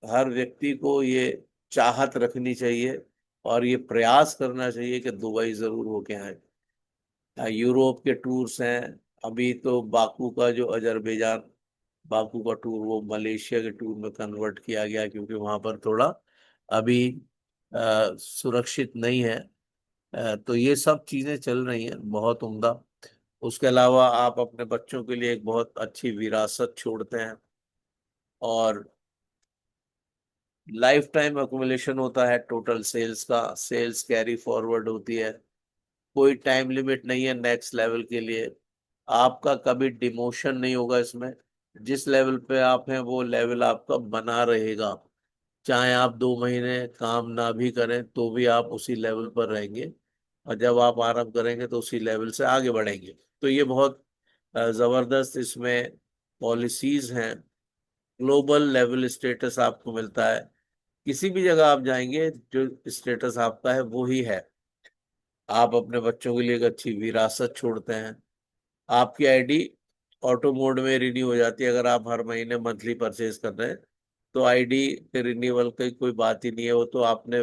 हर व्यक्ति को ये चाहत रखनी चाहिए और ये प्रयास करना चाहिए कि दुबई जरूर होके आए। यूरोप के टूर्स हैं, अभी तो बाकू का जो अजरबैजान, बाकू का टूर वो मलेशिया के टूर में कन्वर्ट किया गया, क्योंकि वहां पर थोड़ा अभी सुरक्षित नहीं है। तो ये सब चीजें चल रही हैं, बहुत उम्दा। उसके अलावा आप अपने बच्चों के लिए एक बहुत अच्छी विरासत छोड़ते हैं, और लाइफ टाइम अकुमुलेशन होता है टोटल सेल्स का, सेल्स कैरी फॉरवर्ड होती है। कोई टाइम लिमिट नहीं है नेक्स्ट लेवल के लिए। आपका कभी डिमोशन नहीं होगा इसमें। जिस लेवल पे आप हैं वो लेवल आपका बना रहेगा। चाहे आप 2 महीने काम ना भी करें तो भी आप उसी लेवल पर रहेंगे, और जब आप आराम करेंगे तो उसी लेवल से आगे बढ़ेंगे। तो ये बहुत जबरदस्त इसमें पॉलिसीज हैं। ग्लोबल लेवल स्टेटस आपको मिलता है। किसी भी जगह आप जाएंगे जो स्टेटस आपका है वो ही है। आप अपने बच्चों के लिए एक अच्छी विरासत छोड़ते हैं। आपकी आईडी ऑटो मोड में रिन्यू हो जाती है अगर आप हर महीने मंथली परचेज कर रहे हैं। तो आईडी के रिन्यूअल की कोई बात ही नहीं है, वो तो आपने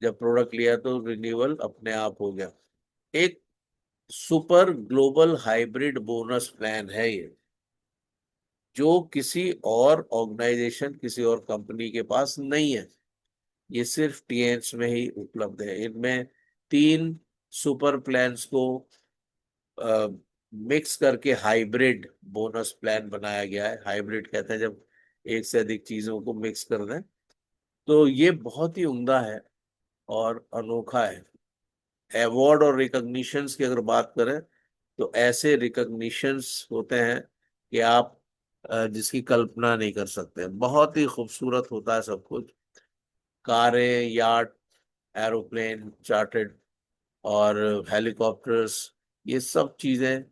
जब प्रोडक्ट लिया तो रिन्यूअल अपने आप हो गया। एक super global hybrid bonus plan है ये, जो किसी और ऑर्गेनाइजेशन, किसी और कंपनी के पास नहीं है। ये सिर्फ टीएन्स में ही उपलब्ध है। इनमें 3 सुपर प्लान्स को मिक्स करके हाइब्रिड बोनस प्लान बनाया गया है। हाइब्रिड कहते हैं जब एक से अधिक चीजों को मिक्स कर दें। तो ये बहुत ही उम्दा है और अनोखा है। अवार्ड और रिकॉग्निशंस की अगर बात करें तो ऐसे रिकॉग्निशंस होते हैं कि आप जिसकी कल्पना नहीं कर सकते। बहुत ही खूबसूरत होता है सब कुछ। कारें, याट, एरोप्लेन, चार्टर्ड और हेलीकॉप्टर्स, ये सब चीजें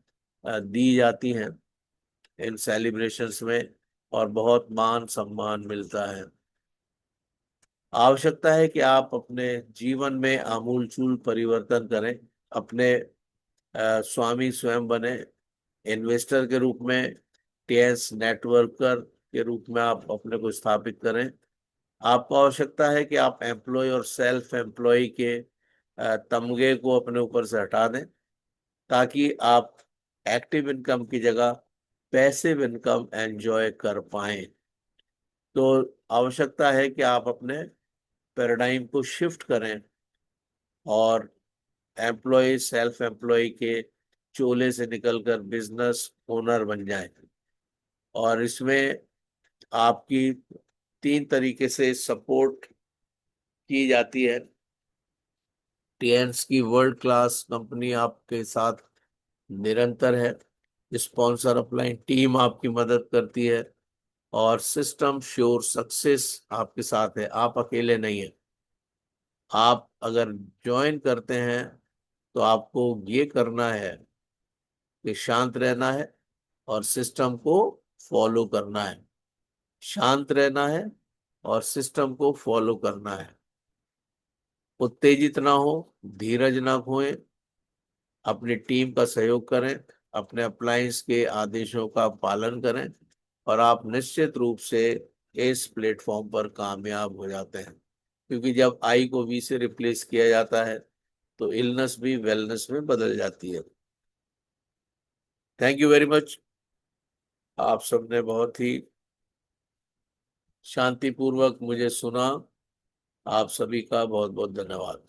दी जाती हैं इन सेलिब्रेशंस में, और बहुत मान सम्मान मिलता है। आवश्यकता है कि आप अपने जीवन में आमूलचूल परिवर्तन करें, अपने स्वामी स्वयं बने। इन्वेस्टर के रूप में, टीएस नेटवर्कर के रूप में आप अपने को स्थापित करें। आपको आवश्यकता है कि आप एम्प्लॉय और सेल्फ एम्प्लॉय के तमगे को अपने ऊपर से हटा दें, ताकि आप एक्टिव इनकम की जगह पैसिव इनकम एंजॉय कर पाएं। तो आवश्यकता है कि आप अपने पैराडाइम को शिफ्ट करें और एम्प्लॉय सेल्फ एम्प्लॉय के चोले से निकलकर बिजनेस ओनर बन जाएं। और इसमें आपकी 3 तरीके से सपोर्ट की जाती है। टीएन्स की वर्ल्ड क्लास कंपनी आपके साथ निरंतर है। स्पॉन्सर अपलाइन टीम आपकी मदद करती है, और सिस्टम श्योर सक्सेस आपके साथ है। आप अकेले नहीं हैं। आप अगर ज्वाइन करते हैं तो आपको ये करना है कि शांत रहना है और सिस्टम को फॉलो करना है। शांत रहना है और सिस्टम को फॉलो करना है। उत्तेजित ना हो, धीरज ना खोएं, अपनी टीम का सहयोग करें, अपने अप्लायंस के आदेशों का पालन करें, और आप निश्चित रूप से इस प्लेटफॉर्म पर कामयाब हो जाते हैं। क्योंकि जब आई को वी से रिप्लेस किया जाता है तो इलनेस भी वेलनेस में बदल जाती है। Thank you very much. आप सबने बहुत ही शांतिपूर्वक मुझे सुना। आप सभी का बहुत बहुत धन्यवाद।